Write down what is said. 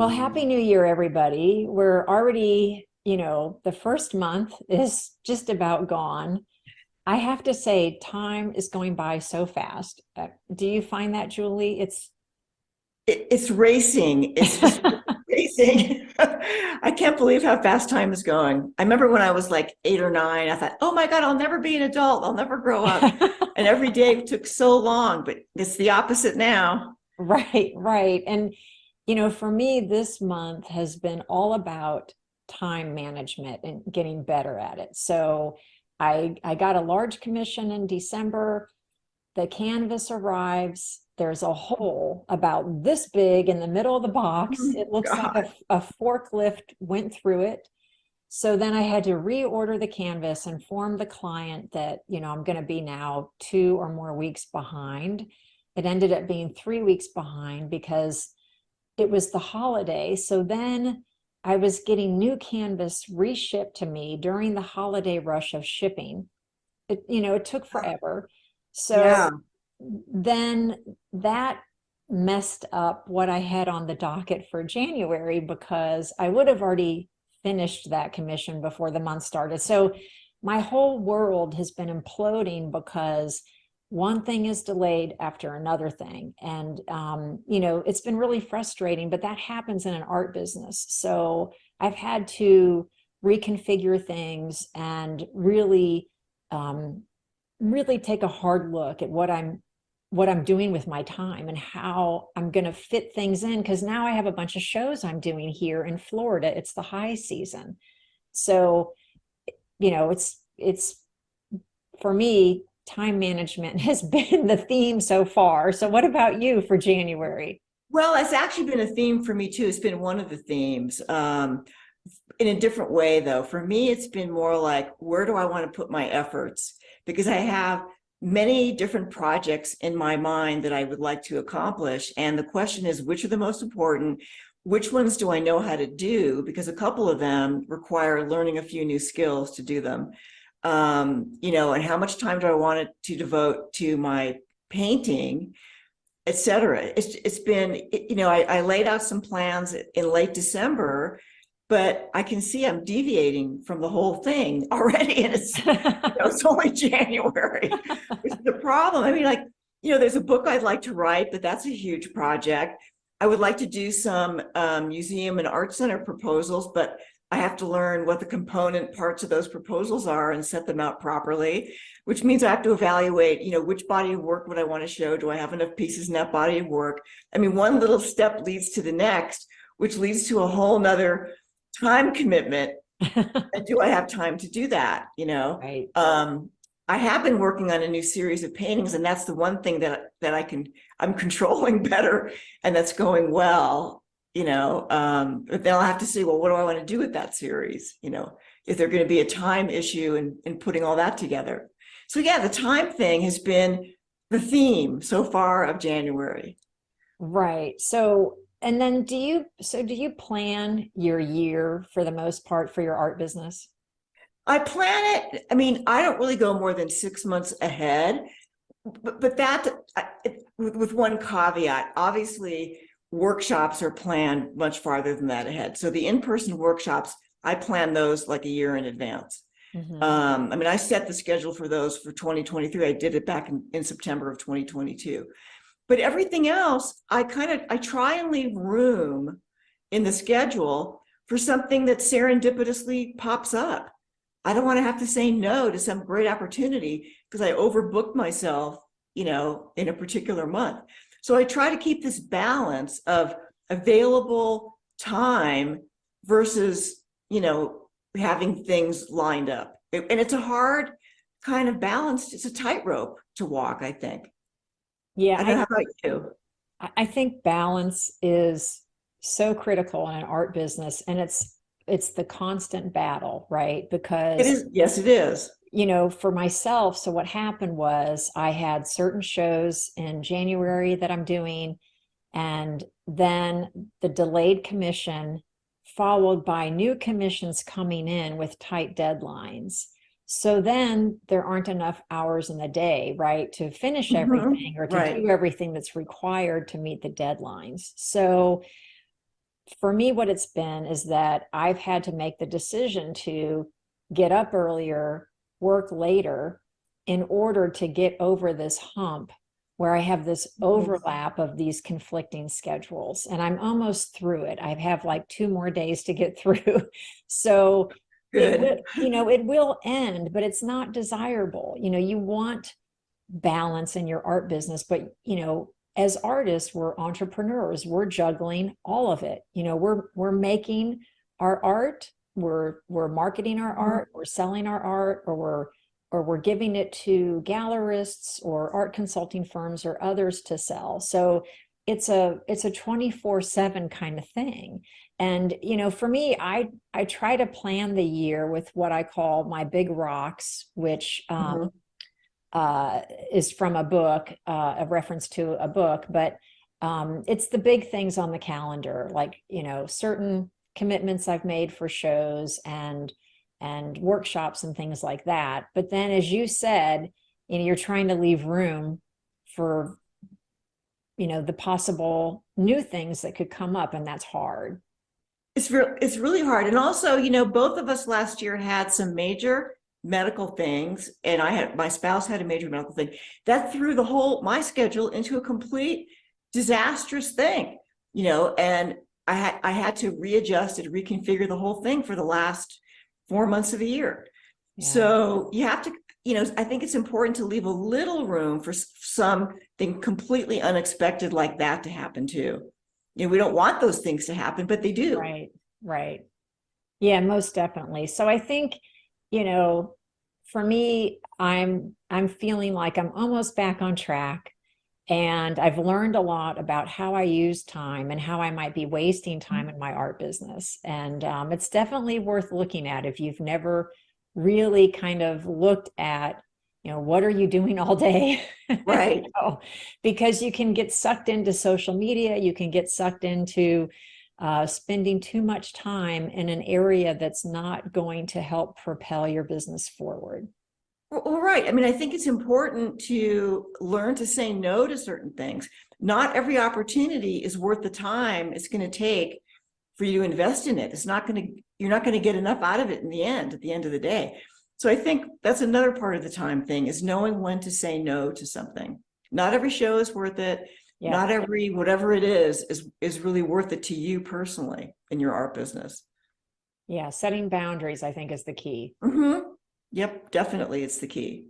Well, Happy New Year, everybody. We're already, the first month is just about gone. I have to say, time is going by so fast. Do you find that, Julie? It's racing. It's just racing. I can't believe how fast time is going. I remember when I was like 8 or 9, I thought, oh my God, I'll never be an adult. I'll never grow up. And every day took so long, but it's the opposite now. Right, right. And, for me, this month has been all about time management and getting better at it. So I got a large commission in December. The canvas arrives. There's a hole about this big in the middle of the box. Oh, It looks like God. a forklift went through it. So then I had to reorder the canvas and inform the client that, I'm going to be now 2 or more weeks behind. It ended up being 3 weeks behind because it was the holiday. So then I was getting new canvas reshipped to me during the holiday rush of shipping. It took forever. So Yeah. then that messed up what I had on the docket for January because I would have already finished that commission before the month started. So my whole world has been imploding because one thing is delayed after another thing. And, it's been really frustrating, but that happens in an art business. So I've had to reconfigure things and um, really take a hard look at what I'm doing with my time and how I'm going to fit things in, because now I have a bunch of shows I'm doing here in Florida. It's the high season. So, it's for me, time management has been the theme so far. So what about you for January? Well, it's actually been a theme for me too. It's been one of the themes. In a different way, though. For me, it's been more like, where do I want to put my efforts? Because I have many different projects in my mind that I would like to accomplish. And the question is, which are the most important? Which ones do I know how to do? Because a couple of them require learning a few new skills to do them. And how much time do I want to devote to my painting, et cetera. It's been, I laid out some plans in late December, but I can see I'm deviating from the whole thing already. And it's only January, which is the problem. I mean, like, there's a book I'd like to write, but that's a huge project. I would like to do some museum and art center proposals, but I have to learn what the component parts of those proposals are and set them out properly, which means I have to evaluate, which body of work would I want to show? Do I have enough pieces in that body of work? I mean, one little step leads to the next, which leads to a whole nother time commitment. And do I have time to do that? Right. I have been working on a new series of paintings, and that's the one thing that I'm controlling better, and that's going well. But then I'll have to see, well, what do I want to do with that series? Is there going to be a time issue in putting all that together? So yeah, the time thing has been the theme so far of January. Right. So, and then do you plan your year for the most part for your art business? I plan it. I mean, I don't really go more than 6 months ahead, but that with one caveat. Obviously, workshops are planned much farther than that ahead. So the in-person workshops, I plan those like a year in advance. Hmm. I mean, I set the schedule for those for 2023. I did it back in September of 2022. But everything else, I try and leave room in the schedule for something that serendipitously pops up. I don't want to have to say no to some great opportunity because I overbooked myself, in a particular month. So I try to keep this balance of available time versus, having things lined up. And it's a hard kind of balance. It's a tightrope to walk, I think. Yeah, I don't know how about you. I think balance is so critical in an art business, and it's the constant battle, right? It Because is, yes, it is. for myself, so what happened was I had certain shows in January that I'm doing, and then the delayed commission followed by new commissions coming in with tight deadlines. So then there aren't enough hours in the day, right, to finish Mhm. everything or to Right. do everything that's required to meet the deadlines. So for me, what it's been is that I've had to make the decision to get up earlier, work later in order to get over this hump where I have this overlap of these conflicting schedules. And I'm almost through it. I have like 2 more days to get through. So it Good. will, it will end, but it's not desirable. You want balance in your art business, but as artists, we're entrepreneurs, we're juggling all of it. We're making our art, we're marketing our art, we're selling our art, or we're giving it to gallerists or art consulting firms or others to sell. So it's a 24/7 kind of thing. And for me, I try to plan the year with what I call my big rocks, which Mhm. uh, is from a book, a reference to a book, but it's the big things on the calendar, like, certain commitments I've made for shows and workshops and things like that. But then, as you said, you're trying to leave room for, the possible new things that could come up, and that's hard. It's really hard. And also, both of us last year had some major medical things, and my spouse had a major medical thing that threw my schedule into a complete disastrous thing, and I had to readjust and reconfigure the whole thing for the last 4 months of the year. Yeah. So you have to, I think it's important to leave a little room for something completely unexpected like that to happen too. We don't want those things to happen, but they do. Right, right. Yeah, most definitely. So I think, you know, for me, I'm feeling like I'm almost back on track. And I've learned a lot about how I use time and how I might be wasting time in my art business. And it's definitely worth looking at if you've never really kind of looked at, what are you doing all day? Right. Because you can get sucked into social media, you can get sucked into spending too much time in an area that's not going to help propel your business forward. Well, right. I mean, I think it's important to learn to say no to certain things. Not every opportunity is worth the time it's going to take for you to invest in it. You're not going to get enough out of it at the end of the day. So I think that's another part of the time thing, is knowing when to say no to something. Not every show is worth it. Yeah. Not every, whatever it is really worth it to you personally in your art business. Yeah. Setting boundaries, I think, is the key. Mm-hmm. Yep, definitely. It's the key.